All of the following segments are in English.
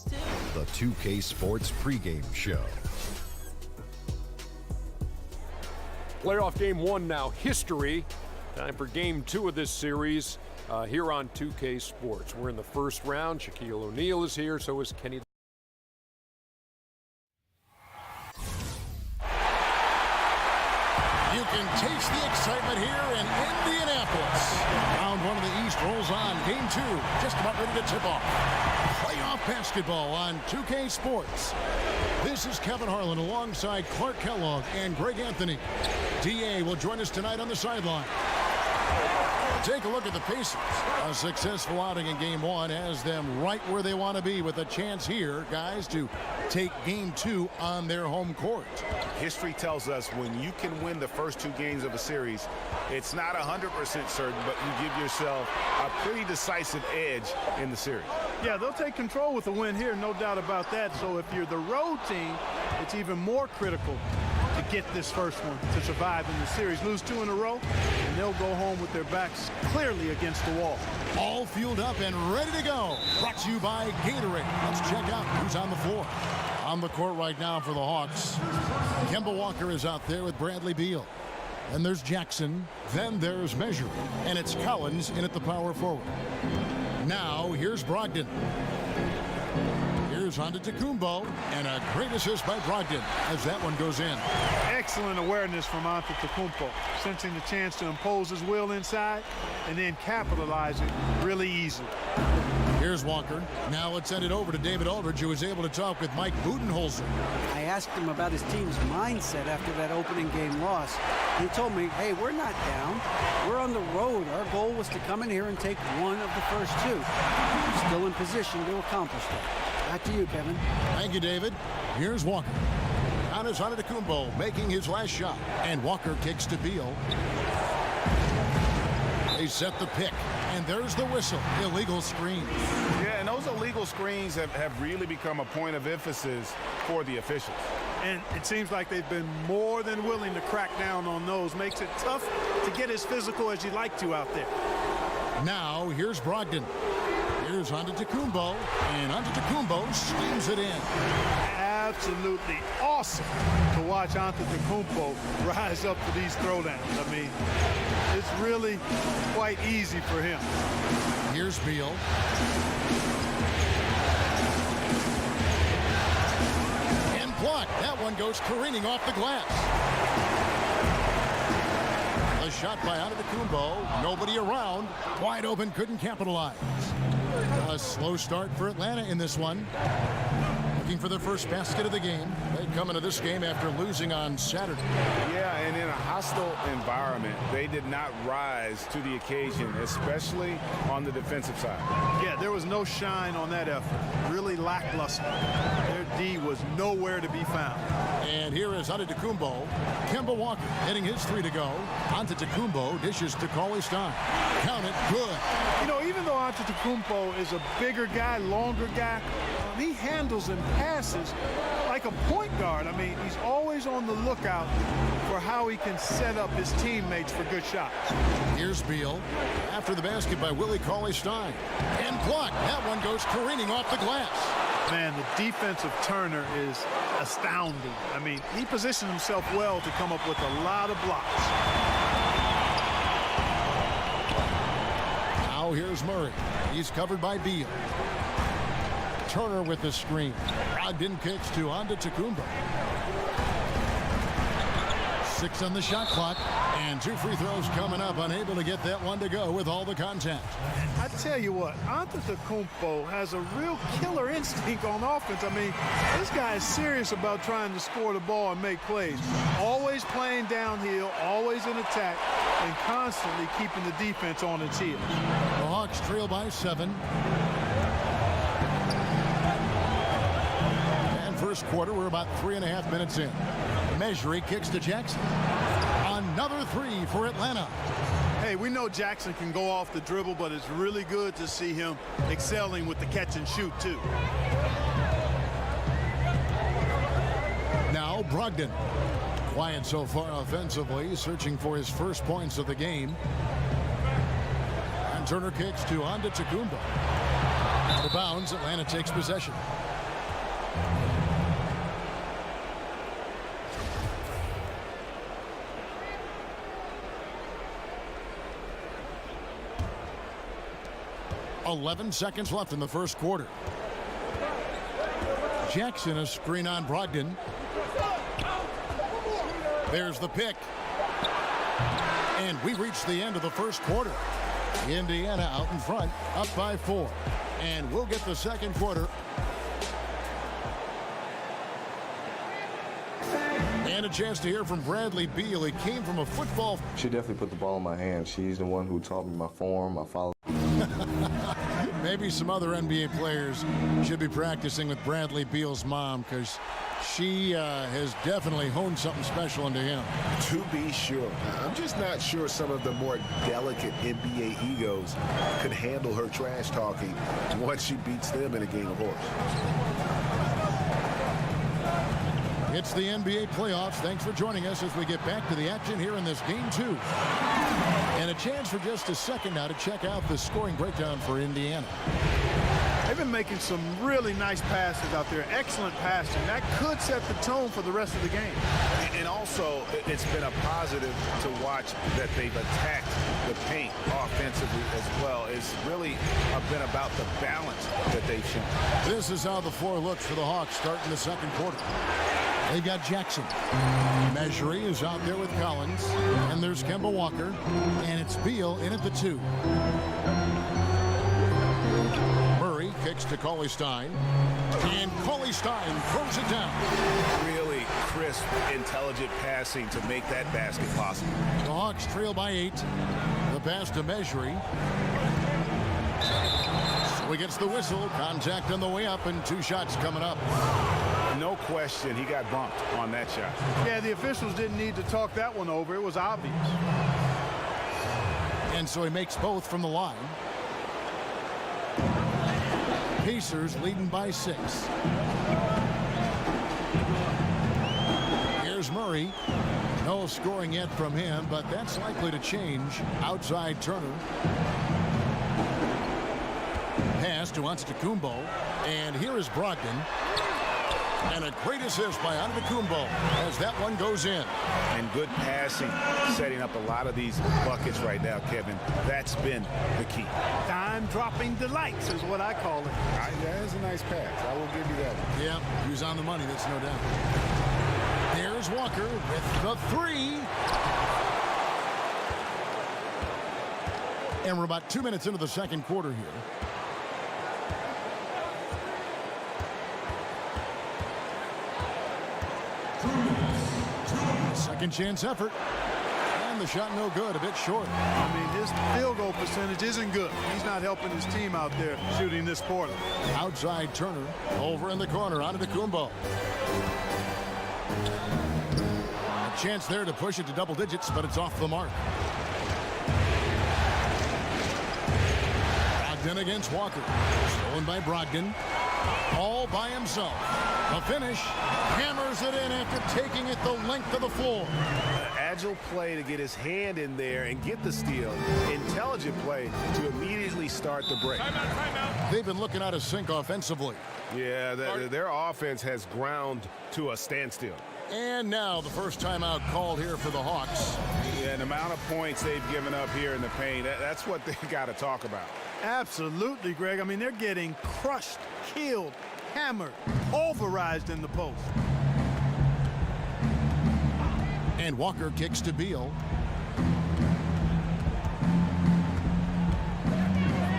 The 2K Sports pregame show. Playoff game one now, history. Time for game two of this series here on 2K Sports. We're in the first round. Shaquille O'Neal is here, so is Kenny. You can taste the excitement here in Indianapolis. Round one of the East rolls on. Game two, just about ready to tip off. Playoff basketball on 2K Sports. This is Kevin Harlan alongside Clark Kellogg and Greg Anthony. DA will join us tonight on the sideline. Take a look at the Pacers. A successful outing in game one has them right where they want to be with a chance here, guys, to take game two on their home court. History tells us when you can win the first two games of a series, it's not 100% certain, but you give yourself a pretty decisive edge in the series. Yeah, they'll take control with a win here, no doubt about that. So if you're the road team, it's even more critical to get this first one to survive in the series. Lose two in a row, and they'll go home with their backs clearly against the wall. All fueled up and ready to go. Brought to you by Gatorade. Let's check out who's on the floor. On the court right now for the Hawks, Kemba Walker is out there with Bradley Beal. Then there's Jackson. Then there's Measure. And it's Collins in at the power forward. Now here's Brogdon. Here's Antetokounmpo, and a great assist by Brogdon as that one goes in. Excellent awareness from Antetokounmpo, sensing the chance to impose his will inside and then capitalize it really easily. Here's Walker. Now let's send it over to David Aldridge, who was able to talk with Mike Budenholzer. I asked him about his team's mindset after that opening game loss. He told me, hey, we're not down. We're on the road. Our goal was to come in here and take one of the first two. We're still in position to accomplish that. Back to you, Kevin. Thank you, David. Here's Walker. Giannis Antetokounmpo making his last shot. And Walker kicks to Beal. They set the pick. And there's the whistle. Illegal screen. Yeah, and those illegal screens have really become a point of emphasis for the officials. And it seems like they've been more than willing to crack down on those. Makes it tough to get as physical as you'd like to out there. Now, here's Brogdon. Here's Antetokounmpo, and Antetokounmpo slings it in. Absolutely awesome to watch Antetokounmpo rise up to these throwdowns. I mean, it's really quite easy for him. Here's Beal. And blocked. That one goes careening off the glass. A shot by Antetokounmpo. Nobody around. Wide open, couldn't capitalize. A slow start for Atlanta in this one. Looking for their first basket of the game. They come into this game after losing on Saturday. Yeah, and in a hostile environment, they did not rise to the occasion, especially on the defensive side. Yeah, there was no shine on that effort. Really lackluster. Their D was nowhere to be found. And here is Antetokounmpo. Kemba Walker hitting his three to go. Antetokounmpo dishes to Cauley-Stein. Count it, good. You know, even though Antetokounmpo is a bigger guy, longer guy, he handles and passes like a point guard. I mean, he's always on the lookout for how he can set up his teammates for good shots. Here's Beal. After the basket by Willie Cauley-Stein. And blocked. That one goes careening off the glass. Man, the defensive Turner is astounding. I mean, he positioned himself well to come up with a lot of blocks. Now here's Murray. He's covered by Beal. Turner with the screen. Brogdon kicks to Antetokounmpo. 6 on the shot clock. And 2 free throws coming up. Unable to get that one to go with all the contact. I tell you what, Antetokounmpo has a real killer instinct on offense. I mean, this guy is serious about trying to score the ball and make plays. Always playing downhill, always in attack, and constantly keeping the defense on its heels. The Hawks trail by 7. And first quarter, we're about 3.5 minutes in. Measure kicks to Jackson. Another 3 for Atlanta. Hey, we know Jackson can go off the dribble, but it's really good to see him excelling with the catch and shoot, too. Now Brogdon. Quiet so far offensively, searching for his first points of the game. And Turner kicks to Antetokounmpo. Out of bounds, Atlanta takes possession. 11 seconds left in the first quarter. Jackson, a screen on Brogdon. There's the pick. And we reach the end of the first quarter. Indiana out in front, up by 4. And we'll get the second quarter. And a chance to hear from Bradley Beal. He came from a football. She definitely put the ball in my hand. She's the one who taught me my form, my follow. Maybe some other NBA players should be practicing with Bradley Beal's mom, because she has definitely honed something special into him. To be sure. I'm just not sure some of the more delicate NBA egos could handle her trash talking once she beats them in a game of horse. It's the NBA playoffs. Thanks for joining us as we get back to the action here in this game 2. And a chance for just a second now to check out the scoring breakdown for Indiana. They've been making some really nice passes out there. Excellent passing. That could set the tone for the rest of the game. And also, it's been a positive to watch that they've attacked the paint offensively as well. It's really been about the balance that they've shown. This is how the floor looks for the Hawks starting the second quarter. They've got Jackson. Measury is out there with Collins. And there's Kemba Walker. And it's Beal in at the 2. Murray kicks to Cauley-Stein. And Cauley-Stein throws it down. Really crisp, intelligent passing to make that basket possible. The Hawks trail by 8. The pass to Measury. So he gets the whistle. Contact on the way up and 2 shots coming up. No question, he got bumped on that shot. Yeah, the officials didn't need to talk that one over. It was obvious. And so he makes both from the line. Pacers leading by 6. Here's Murray. No scoring yet from him, but that's likely to change. Outside Turner. Pass to Antetokounmpo. And here is Brogdon. And a great assist by Antetokounmpo as that one goes in. And good passing, setting up a lot of these buckets right now, Kevin. That's been the key. Dime-dropping delights is what I call it. That is a nice pass. I will give you that one. Yeah, he was on the money, that's no doubt. There's Walker with the 3. And we're about 2 minutes into the second quarter here. Second chance effort. And the shot no good, a bit short. I mean, his field goal percentage isn't good. He's not helping his team out there shooting this quarter. Outside Turner. Over in the corner, Antetokounmpo. A chance there to push it to double digits, but it's off the mark. Brogdon against Walker. Stolen by Brogdon. All by himself. A finish. Hammers it in after taking it the length of the floor. Agile play to get his hand in there and get the steal. Intelligent play to immediately start the break. Timeout. They've been looking out of sync offensively. Yeah, their offense has ground to a standstill. And now the first timeout called here for the Hawks. Yeah, and the amount of points they've given up here in the paint, that's what they got to talk about. Absolutely, Greg. I mean, they're getting crushed, killed, hammered, pulverized in the post. And Walker kicks to Beal.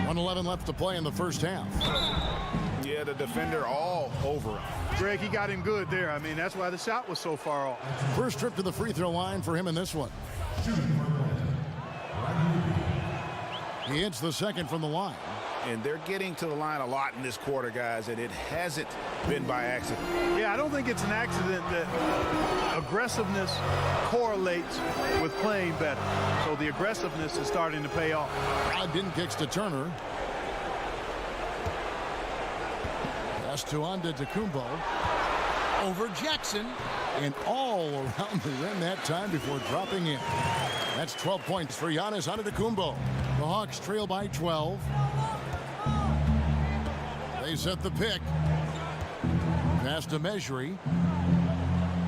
1:11 left to play in the first half. Yeah, the defender all over him. Greg, he got him good there. I mean, that's why the shot was so far off. First trip to the free throw line for him in this one. He hits the second from the line. And they're getting to the line a lot in this quarter, guys, and it hasn't been by accident. Yeah, I don't think it's an accident that aggressiveness correlates with playing better. So the aggressiveness is starting to pay off. Brogdon kicks to Turner. Pass to Antetokounmpo. Over Jackson. And all around the rim that time before dropping in. That's 12 points for Giannis Antetokounmpo. The Hawks trail by 12. They set the pick. Pass to Measury.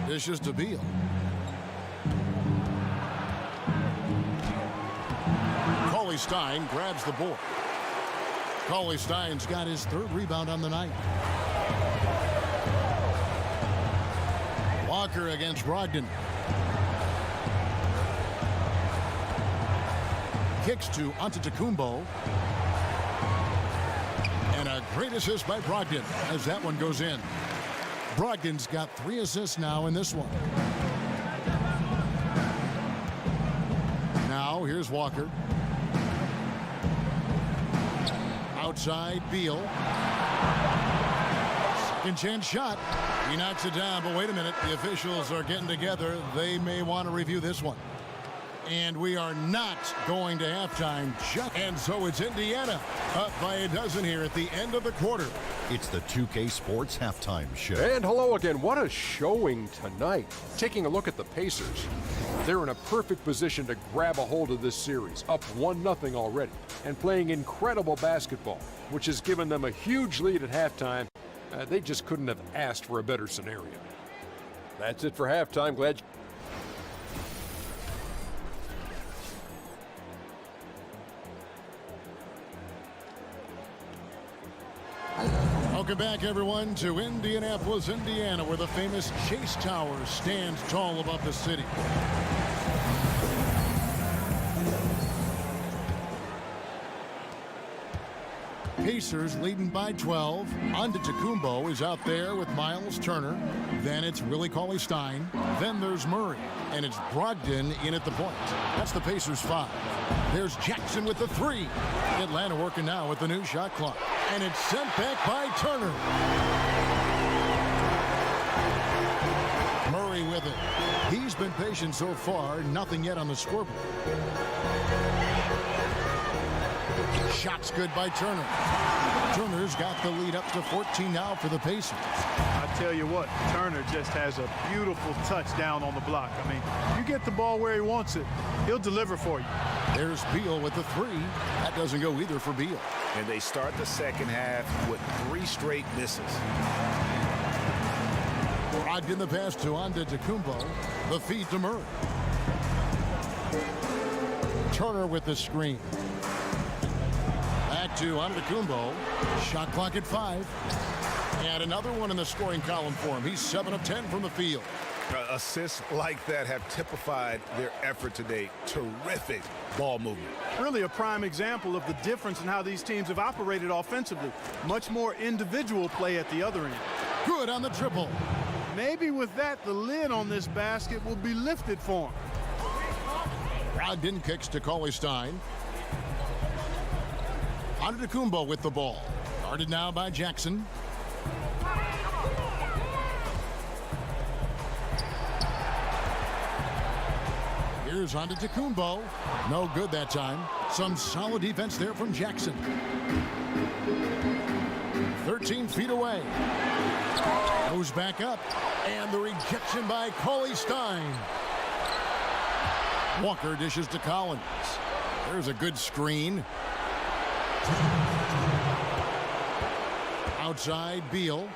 Dishes to Beal. Cauley-Stein grabs the board. Cauley Stein's got his 3rd rebound on the night. Walker against Brogdon. Kicks to Antetokounmpo. And a great assist by Brogdon as that one goes in. Brogdon's got 3 assists now in this one. Now here's Walker. Outside Beal. Second chance shot. He knocks it down, but wait a minute. The officials are getting together. They may want to review this one. And we are not going to halftime. And so it's Indiana up by a dozen here at the end of the quarter. It's the 2K Sports Halftime Show. And hello again. What a showing tonight. Taking a look at the Pacers. They're in a perfect position to grab a hold of this series, up 1-0 already, and playing incredible basketball, which has given them a huge lead at halftime. They just couldn't have asked for a better scenario. That's it for halftime. Glad Welcome back, everyone, to Indianapolis, Indiana, where the famous Chase Tower stands tall above the city. Pacers leading by 12. Antetokounmpo is out there with Miles Turner. Then it's Willie Cauley-Stein. Then there's Murray. And it's Brogdon in at the point. That's the Pacers 5. There's Jackson with the 3. Atlanta working now with the new shot clock. And it's sent back by Turner. Murray with it. He's been patient so far. Nothing yet on the scoreboard. Shot's good by Turner. Turner's got the lead up to 14 now for the Pacers. I tell you what, Turner just has a beautiful touch down on the block. I mean, you get the ball where he wants it, he'll deliver for you. There's Beal with the 3. That doesn't go either for Beal. And they start the second half with 3 straight misses. Brogdon the pass to Antetokounmpo. The feed to Murray. Turner with the screen. Back to Antetokounmpo. Shot clock at 5. And another one in the scoring column for him. He's 7 of 10 from the field. Assists like that have typified their effort today. Terrific ball movement. Really a prime example of the difference in how these teams have operated offensively. Much more individual play at the other end. Good on the triple. Maybe with that, the lid on this basket will be lifted for him. Brogdon kicks to Cauley-Stein. Antetokounmpo with the ball. Guarded now by Jackson. Here's Antetokounmpo. No good that time. Some solid defense there from Jackson. 13 feet away. Goes back up. And the rejection by Cauley-Stein. Walker dishes to Collins. There's a good screen. Outside Beal.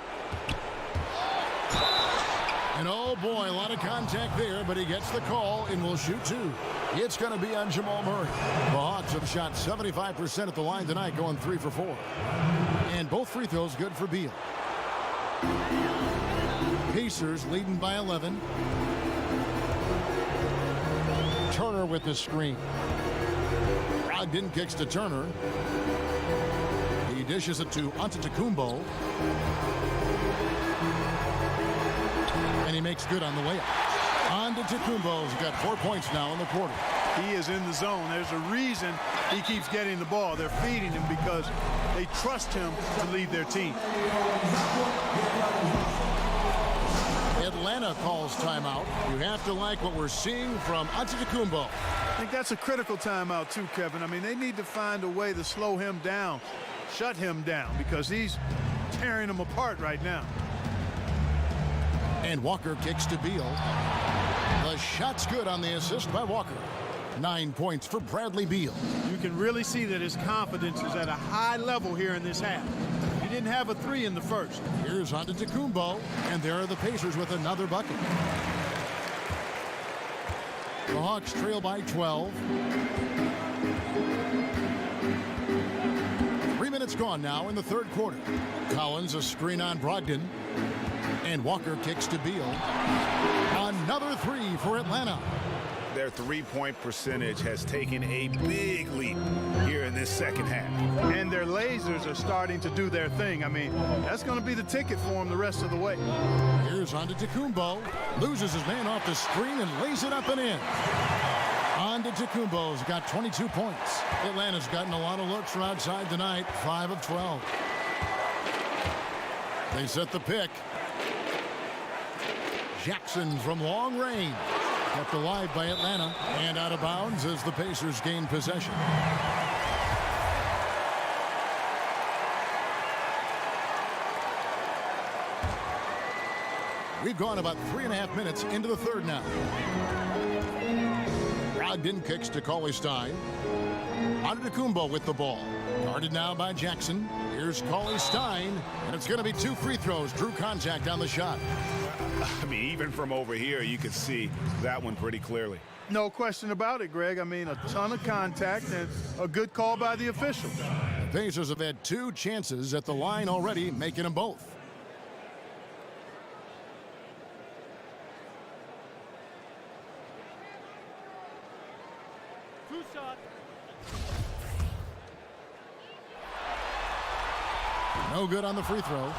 And oh boy, a lot of contact there, but he gets the call and will shoot 2. It's going to be on Jamal Murray. The Hawks have shot 75% at the line tonight, going 3 for 4. And both free throws good for Beal. Pacers leading by 11. Turner with the screen. Brogdon kicks to Turner. He dishes it to Antetokounmpo. And he makes good on the layup. Antetokounmpo's got 4 points now in the quarter. He is in the zone. There's a reason he keeps getting the ball. They're feeding him because they trust him to lead their team. Atlanta calls timeout. You have to like what we're seeing from Antetokounmpo. I think that's a critical timeout too, Kevin. I mean, they need to find a way to slow him down, shut him down, because he's tearing them apart right now. And Walker kicks to Beal. The shot's good on the assist by Walker. 9 points for Bradley Beal. You can really see that his confidence is at a high level here in this half. He didn't have a 3 in the first. Here's Antetokounmpo, and there are the Pacers with another bucket. The Hawks trail by 12. 3 minutes minutes gone now in the third quarter. Collins a screen on Brogdon. And Walker kicks to Beal. Another three for Atlanta. Their three-point percentage has taken a big leap here in this second half. And their lasers are starting to do their thing. I mean, that's going to be the ticket for them the rest of the way. Here's Antetokounmpo. Loses his man off the screen and lays it up and in. Antetokounmpo's got 22 points. Atlanta's gotten a lot of looks from outside tonight, 5 of 12. They set the pick. Jackson from long range. Kept alive by Atlanta and out of bounds as the Pacers gain possession. We've gone about 3.5 minutes into the third now. Brogdon kicks to Cauley-Stein. Antetokounmpo with the ball. Guarded now by Jackson. Here's Cauley-Stein, and it's going to be 2 free throws. Drew contact on the shot. I mean, even from over here, you can see that one pretty clearly. No question about it, Greg. I mean, a ton of contact and a good call by the official. The Pacers have had 2 chances at the line already, making them both. No good on the free throw.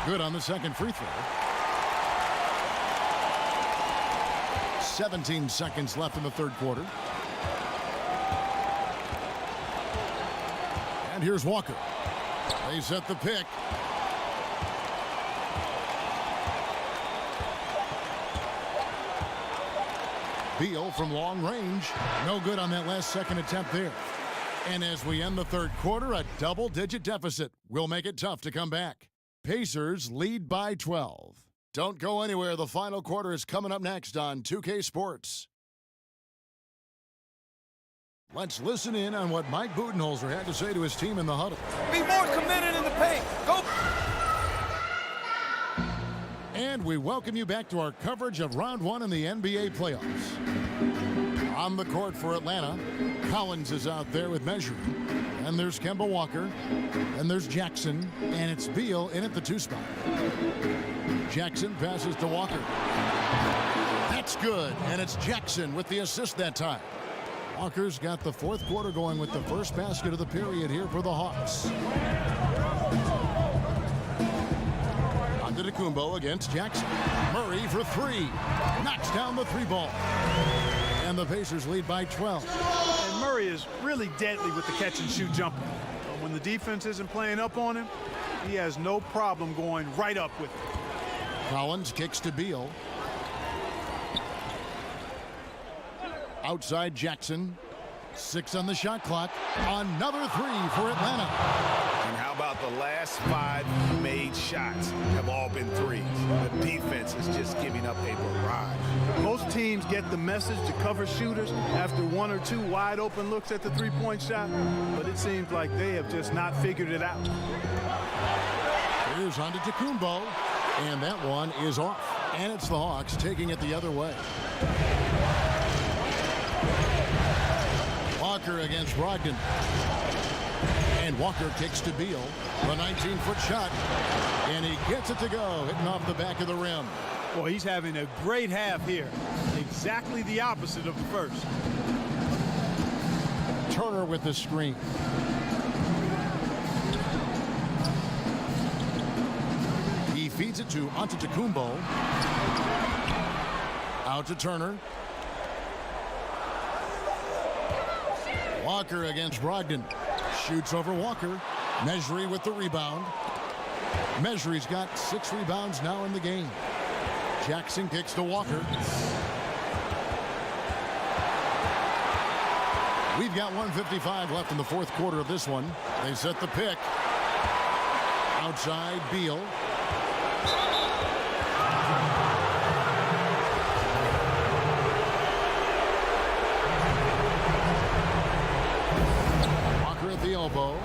Good on the second free throw. 17 seconds left in the third quarter. And here's Walker. They set the pick. Beal from long range. No good on that last second attempt there. And as we end the third quarter, a double-digit deficit will make it tough to come back. Pacers lead by 12. Don't go anywhere. The final quarter is coming up next on 2K Sports. Let's listen in on what Mike Budenholzer had to say to his team in the huddle. Be more committed in the paint. Go! And we welcome you back to our coverage of Round 1 in the NBA playoffs. On the court for Atlanta, Collins is out there with measuring. And there's Kemba Walker. And there's Jackson. And it's Beal in at the 2 spot. Jackson passes to Walker. That's good. And it's Jackson with the assist that time. Walker's got the fourth quarter going with the first basket of the period here for the Hawks. Antetokounmpo against Jackson. Murray for 3. Knocks down the 3 ball. And the Pacers lead by 12. And Murray is really deadly with the catch-and-shoot jumper. When the defense isn't playing up on him, he has no problem going right up with it. Collins kicks to Beal. Outside Jackson. 6 on the shot clock. Another 3 for Atlanta. And how about the last 5 made shots have all been threes? The defense is just giving up a barrage. Most teams get the message to cover shooters after 1 or 2 wide open looks at the 3-point shot, but it seems like they have just not figured it out. Here's Antetokounmpo, and that one is off. And it's the Hawks taking it the other way. Walker against Brogdon. And Walker kicks to Beal. The 19-foot shot. And he gets it to go, hitting off the back of the rim. Well, he's having a great half here. Exactly the opposite of the first. Turner with the screen. He feeds it to Antetokounmpo. Out to Turner. Walker against Brogdon. Shoots over Walker. Mejri with the rebound. Mejri's got 6 rebounds now in the game. Jackson kicks to Walker. We've got 1:55 left in the fourth quarter of this one. They set the pick. Outside Beal. Elbow.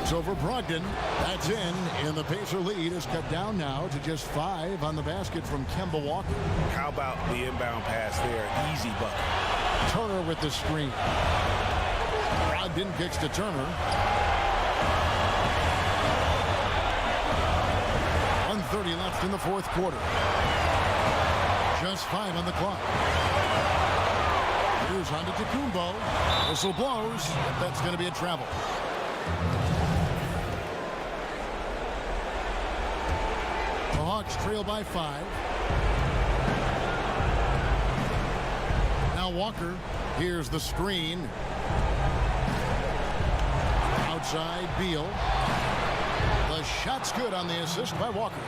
It's over Brogdon. That's in. And the Pacer lead is cut down now to just 5 on the basket from Kemba Walker. How about the inbound pass there? Easy bucket. Turner with the screen. Brogdon kicks to Turner. 1:30 left in the fourth quarter. Just 5 on the clock. Here's Antetokounmpo. Whistle blows. That's going to be a travel. The Hawks trail by 5. Now Walker. Here's the screen. Outside Beal. The shot's good on the assist by Walker.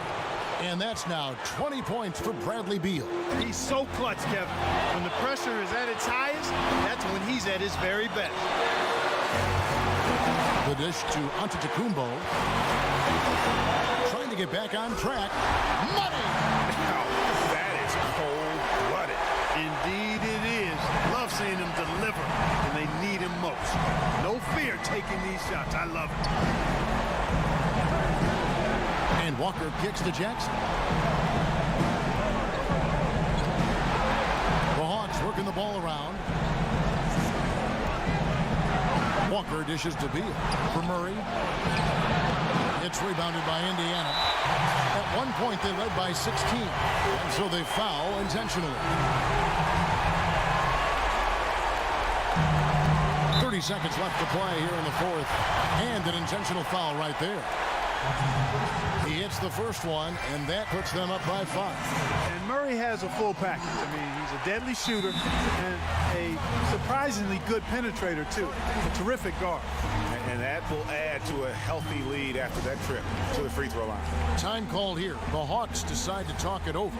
And that's now 20 points for Bradley Beal. He's so clutch, Kevin. When the pressure is at its highest, that's when he's at his very best. The dish to Antetokounmpo. Trying to get back on track. Money! Now, that is cold-blooded. Indeed it is. Love seeing him deliver when they need him most. No fear taking these shots. I love it. And Walker kicks to Jackson. The Hawks working the ball around. Walker dishes to Beal for Murray. It's rebounded by Indiana. At one point, they led by 16, and so they foul intentionally. 30 seconds left to play here in the fourth, and an intentional foul right there. He hits the first one, and that puts them up by 5. And Murray has a full package. I mean, he's a deadly shooter and a surprisingly good penetrator, too. A terrific guard. And that will add to a healthy lead after that trip to the free throw line. Time called here. The Hawks decide to talk it over.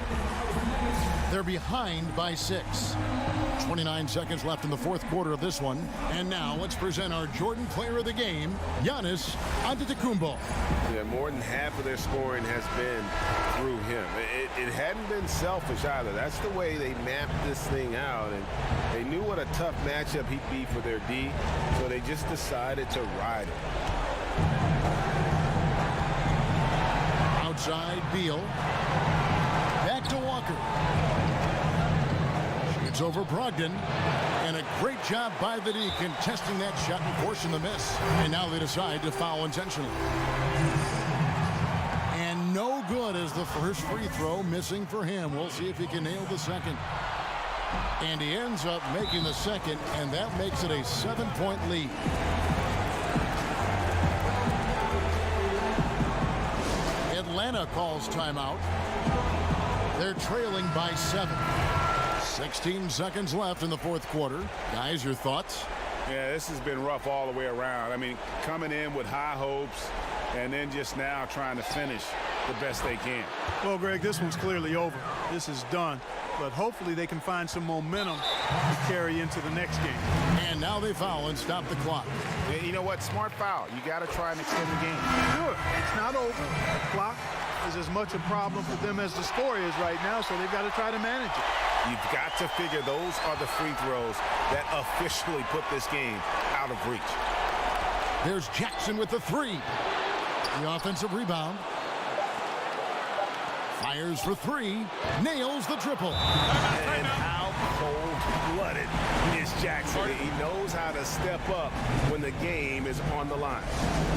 They're behind by 6. 29 seconds left in the fourth quarter of this one. And now let's present our Jordan Player of the Game, Giannis Antetokounmpo. Yeah, more than half of their scoring has been through him. It hadn't been selfish either. That's the way they mapped this thing out, and they knew what a tough matchup he'd be for their D, so they just decided to ride it. Outside Beal. Back to Walker. It's over Brogdon. And a great job by the D contesting that shot and forcing the miss. And now they decide to foul intentionally. And no good as the first free throw missing for him. We'll see if he can nail the second. And he ends up making the second, and that makes it a 7-point lead. Atlanta calls timeout. They're trailing by 7. 16 seconds left in the fourth quarter. Guys, your thoughts? Yeah, this has been rough all the way around. I mean, coming in with high hopes and then just now trying to finish the best they can. Well, Greg, this one's clearly over. This is done. But hopefully they can find some momentum to carry into the next game. And now they foul and stop the clock. Yeah, you know what? Smart foul. You got to try and extend the game. Sure, it's not over. The clock is as much a problem for them as the score is right now, so they've got to try to manage it. You've got to figure those are the free throws that officially put this game out of reach. There's Jackson with the 3. The offensive rebound. Fires for 3. Nails the triple. And how cold-blooded is Jackson? He knows how to step up when the game is on the line.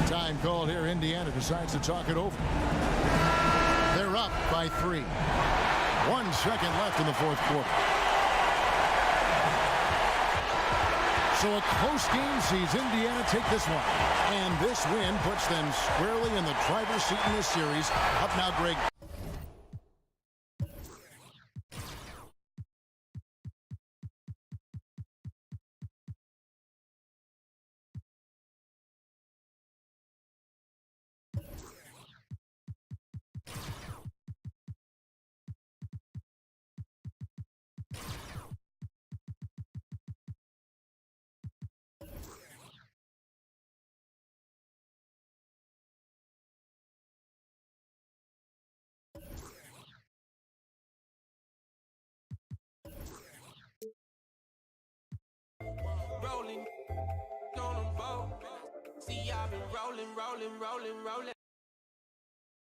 Time called here. Indiana decides to talk it over. They're up by 3. 1 second left in the fourth quarter. So a close game sees Indiana take this one. And this win puts them squarely in the driver's seat in this series. Up now, Greg. Rolling on a boat. See, I've been rolling.